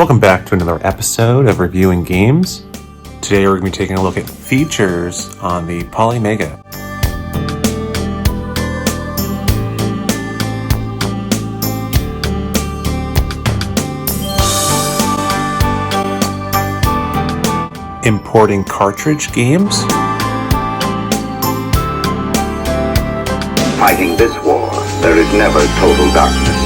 Welcome back to another episode of Reviewing Games. Today we're going to be taking a look at features on the Polymega. Importing cartridge games. Fighting this war, there is never total darkness.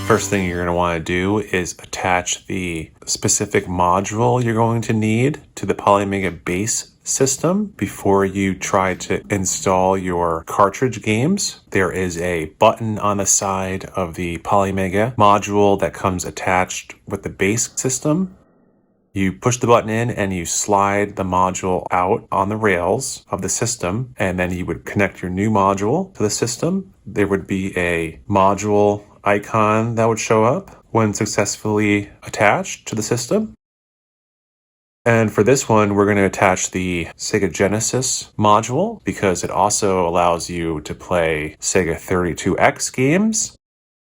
First thing you're going to want to do is attach the specific module you're going to need to the Polymega base system before you try to install your cartridge games. There is a button on the side of the Polymega module that comes attached with the base system. You push the button in and you slide the module out on the rails of the system, and then you would connect your new module to the system. There would be a module icon that would show up when successfully attached to the system. And for this one, we're going to attach the Sega Genesis module because it also allows you to play Sega 32X games.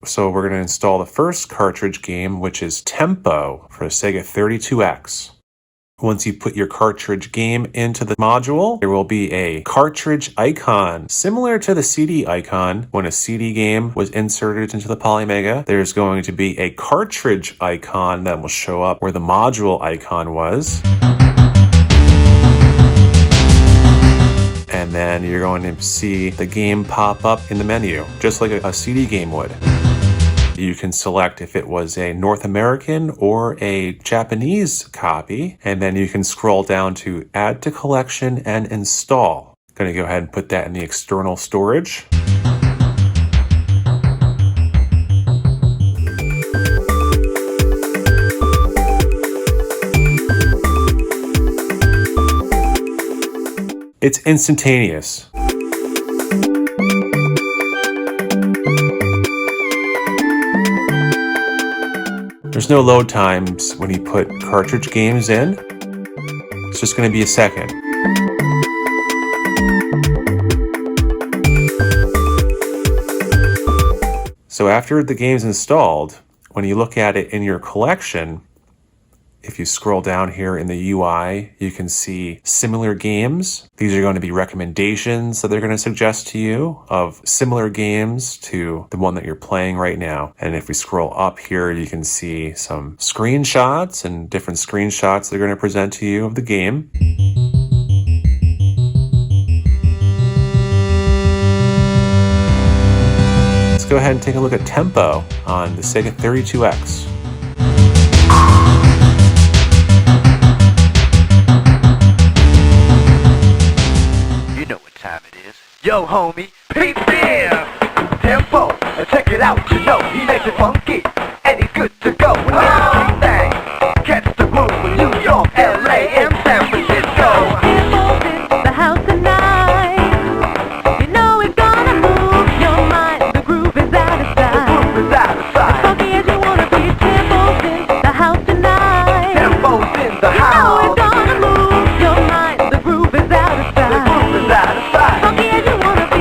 So we're going to install the first cartridge game, which is Tempo for Sega 32X. Once you put your cartridge game into the module, there will be a cartridge icon. Similar to the CD icon, when a CD game was inserted into the Polymega, there's going to be a cartridge icon that will show up where the module icon was. And then you're going to see the game pop up in the menu, just like a CD game would. You can select if it was a North American or a Japanese copy, and then you can scroll down to Add to Collection and Install. I'm going to go ahead and put that in the external storage. It's instantaneous. There's no load times when you put cartridge games in. It's just going to be a second. So after the game's installed, when you look at it in your collection, if you scroll down here in the UI, you can see similar games. These are going to be recommendations that they're going to suggest to you of similar games to the one that you're playing right now. And if we scroll up here, you can see some screenshots and different screenshots they're going to present to you of the game. Let's go ahead and take a look at Tempo on the Sega 32X. Yo, homie, peep here! Tempo, check it out, you know, he makes it funky, and he's good to go. Everything, catch the move in New York, LA, and San Francisco. Tempo's in the house tonight. You know it's gonna move your mind. The groove is out of sight. The groove is out of sight. As funky as you wanna be, Tempo's in the house tonight. Tempo's in the You know house. it's gonna move your mind. The groove is out of sight. The groove is out of sight. As funky as you wanna be.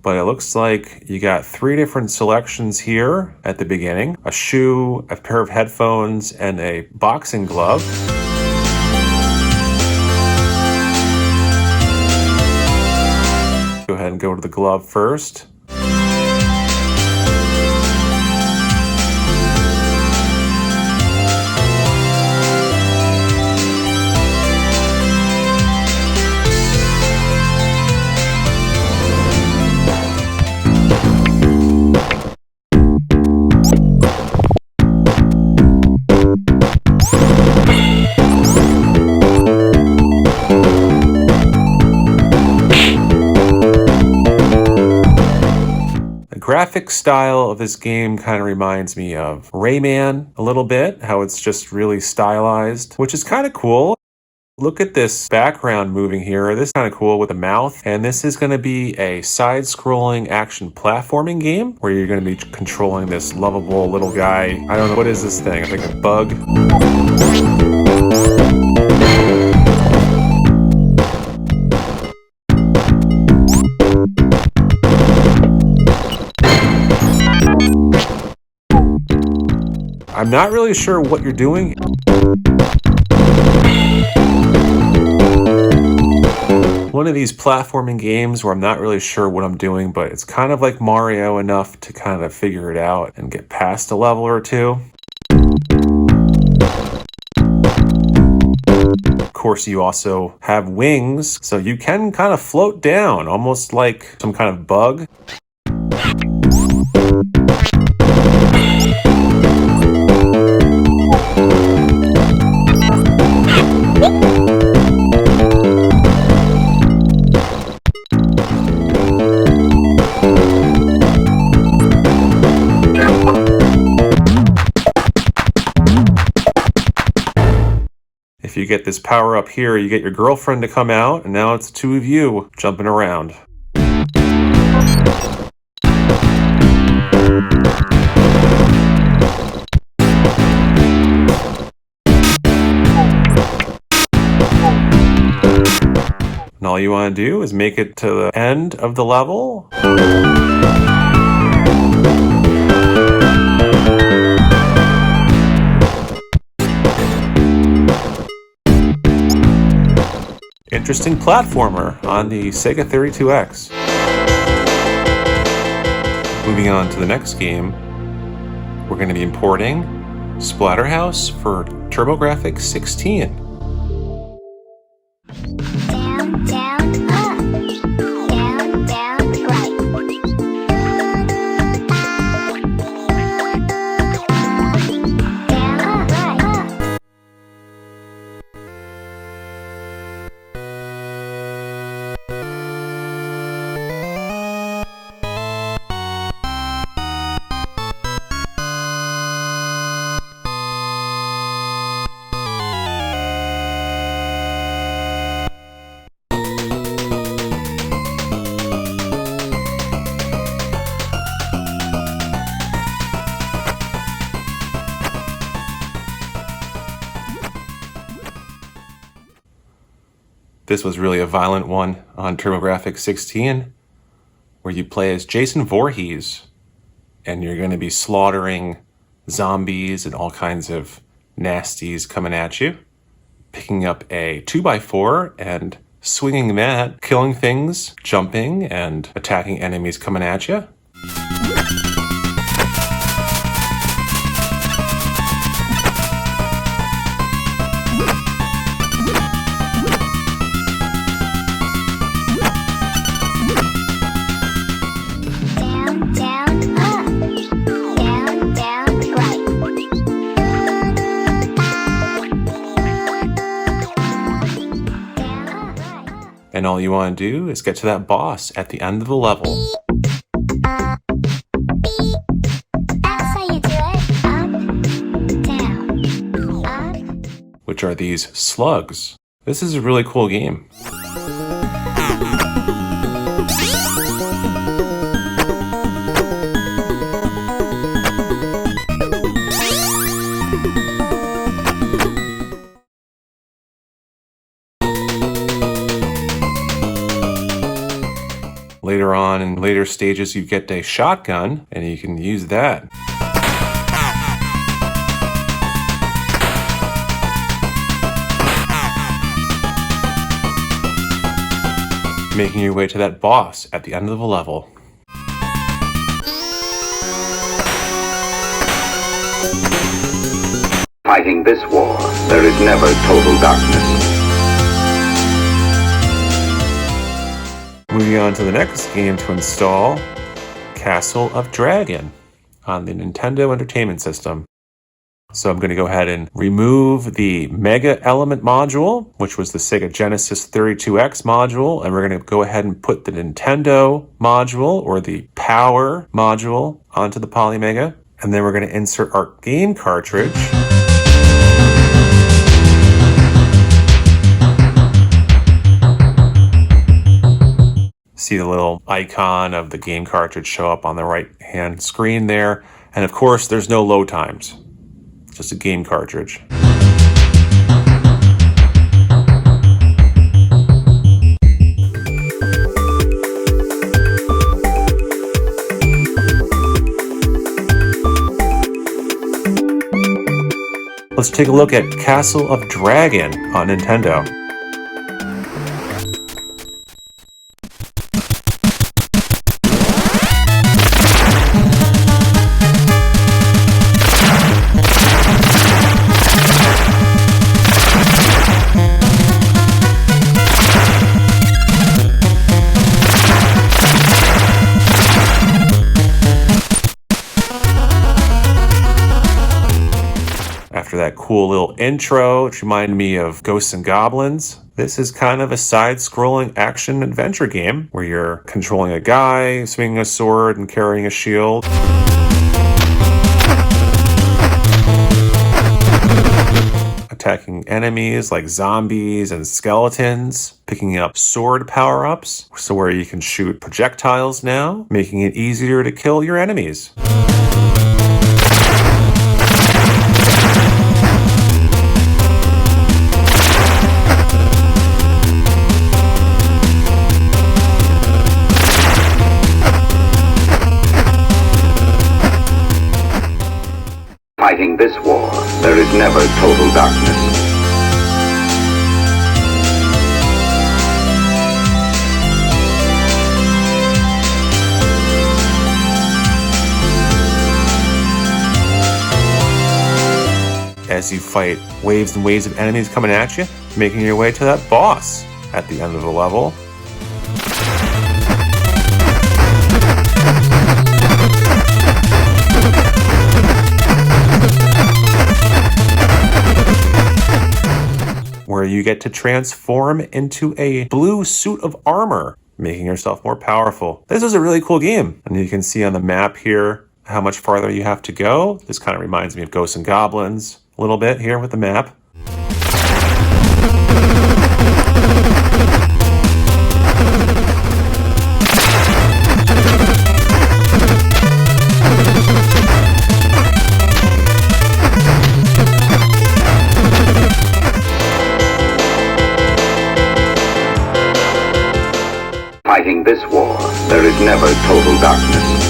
But it looks like you got 3 different selections here at the beginning. A shoe, a pair of headphones, and a boxing glove. Go ahead and go to the glove first. graphic style of this game kind of reminds me of Rayman a little bit, how it's just really stylized, which is kind of cool. Look at this background moving here. This is kind of cool with a mouth. And this is going to be a side-scrolling action platforming game where you're going to be controlling this lovable little guy. I don't know, what is this thing? I think a bug. I'm not really sure what you're doing. One of these platforming games where I'm not really sure what I'm doing, but it's kind of like Mario enough to kind of figure it out and get past a level or two. Of course, you also have wings, so you can kind of float down, almost like some kind of bug. If you get this power up here, you get your girlfriend to come out, and now it's the two of you jumping around. And all you want to do is make it to the end of the level. Interesting platformer on the Sega 32X. Moving on to the next game, we're going to be importing Splatterhouse for TurboGrafx 16. Down, down, up. Down, down, right. Down, up, right, up. This was really a violent one on TurboGrafx 16, where you play as Jason Voorhees, and you're going to be slaughtering zombies and all kinds of nasties coming at you, picking up a 2x4 and swinging that, killing things, jumping, and attacking enemies coming at you. Down, down, up. Down, down, right. Down, up, right, up. And all you want to do is get to that boss at the end of the level, That's how you do it. Up, down, up. which are these slugs. This is a really cool game. Later on, in later stages, you get a shotgun, and you can use that. Making your way to that boss at the end of the level. Fighting this war, there is never total darkness. Moving on to the next game to install, Castle of Dragon on the Nintendo Entertainment System. So I'm going to go ahead and remove the Mega Element module, which was the Sega Genesis 32X module, and we're going to go ahead and put the Nintendo module or the Power module onto the Polymega. And then we're going to insert our game cartridge. See the little icon of the game cartridge show up on the right-hand screen there. And of course, there's no load times. Just a game cartridge. Let's take a look at Castle of Dragon on Nintendo. After that cool little intro, which reminded me of Ghosts and Goblins, this is kind of a side-scrolling action-adventure game where you're controlling a guy, swinging a sword, and carrying a shield. Attacking enemies like zombies and skeletons, picking up sword power-ups, so where you can shoot projectiles now, making it easier to kill your enemies. Fighting this war, there is never total darkness. As you fight waves and waves of enemies coming at you, making your way to that boss at the end of the level. Where you get to transform into a blue suit of armor, making yourself more powerful. This is a really cool game. And you can see on the map here how much farther you have to go. This kind of reminds me of Ghosts and Goblins a little bit here with the map. Fighting this war, there is never total darkness.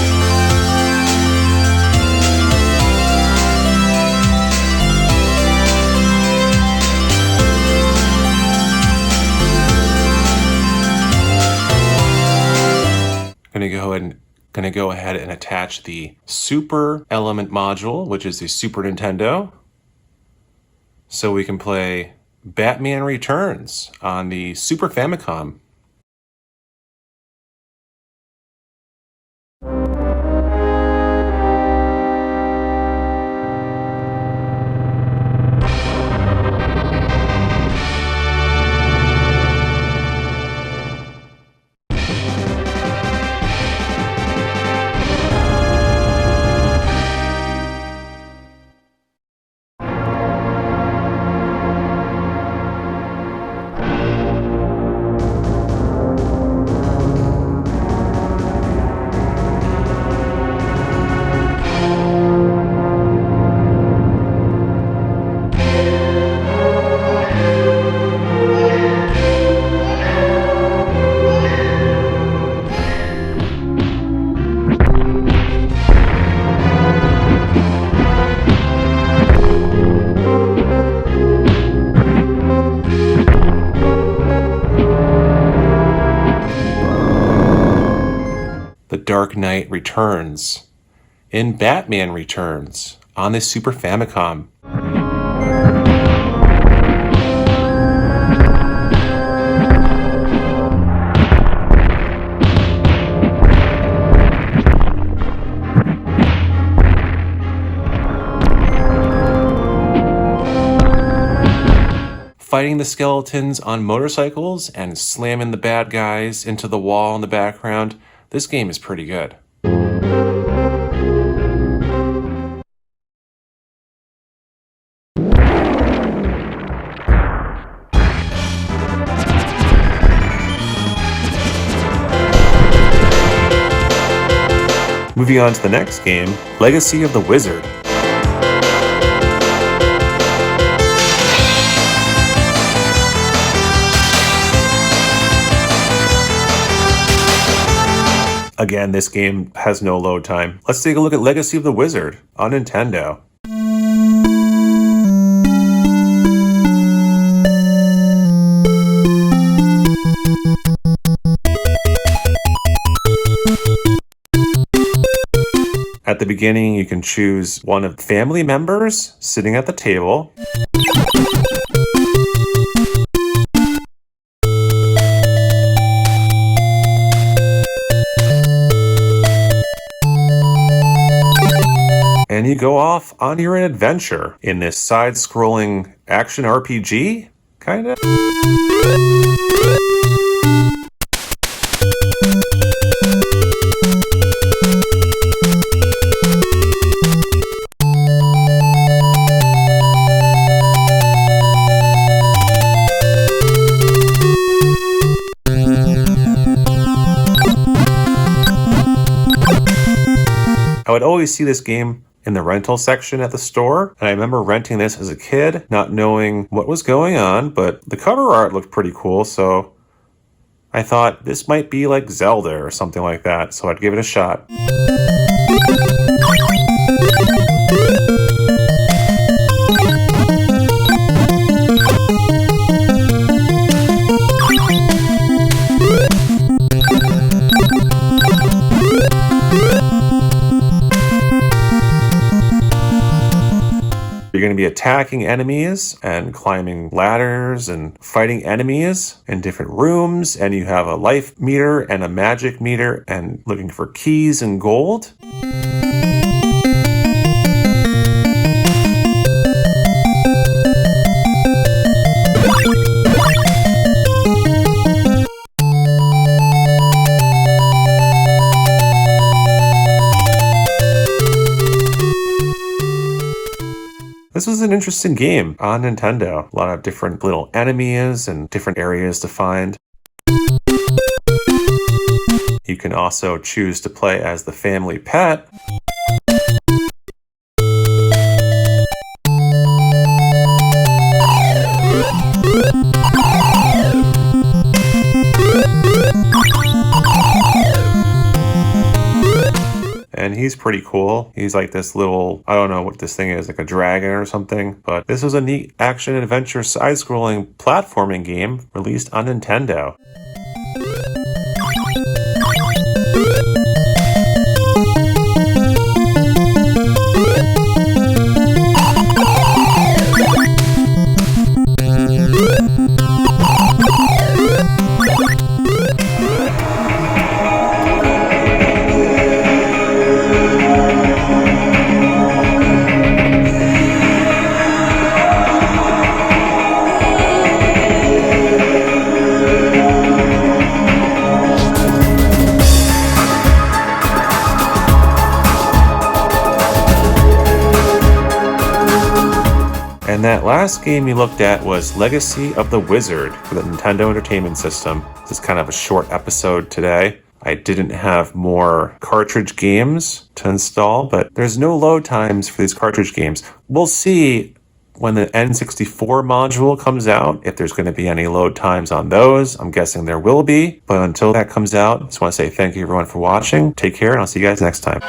Gonna go ahead and attach the Super Element module, which is the Super Nintendo, so we can play Batman Returns on the Super Famicom. Dark Knight Returns in Batman Returns on the Super Famicom. fighting the skeletons on motorcycles and slamming the bad guys into the wall in the background, this game is pretty good. Moving on to the next game, Legacy of the Wizard. Again, this game has no load time. Let's take a look at Legacy of the Wizard on Nintendo. At the beginning, you can choose one of family members sitting at the table. And you go off on your adventure in this side-scrolling action RPG, kind of. I would always see this game in the rental section at the store, and I remember renting this as a kid, not knowing what was going on, but the cover art looked pretty cool, so I thought this might be like Zelda or something like that, so I'd give it a shot. You're going to be attacking enemies and climbing ladders and fighting enemies in different rooms, and you have a life meter and a magic meter and looking for keys and gold. This was an interesting game on Nintendo. A lot of different little enemies and different areas to find. You can also choose to play as the family pet. And he's pretty cool. He's like this little, I don't know what this thing is, like a dragon or something. But this was a neat action-adventure side-scrolling platforming game released on Nintendo. And that last game you looked at was Legacy of the Wizard for the Nintendo Entertainment System. This is kind of a short episode today. I didn't have more cartridge games to install, but there's no load times for these cartridge games. We'll see when the N64 module comes out if there's going to be any load times on those. I'm guessing there will be, but until that comes out, I just want to say thank you everyone for watching. Take care, and I'll see you guys next time.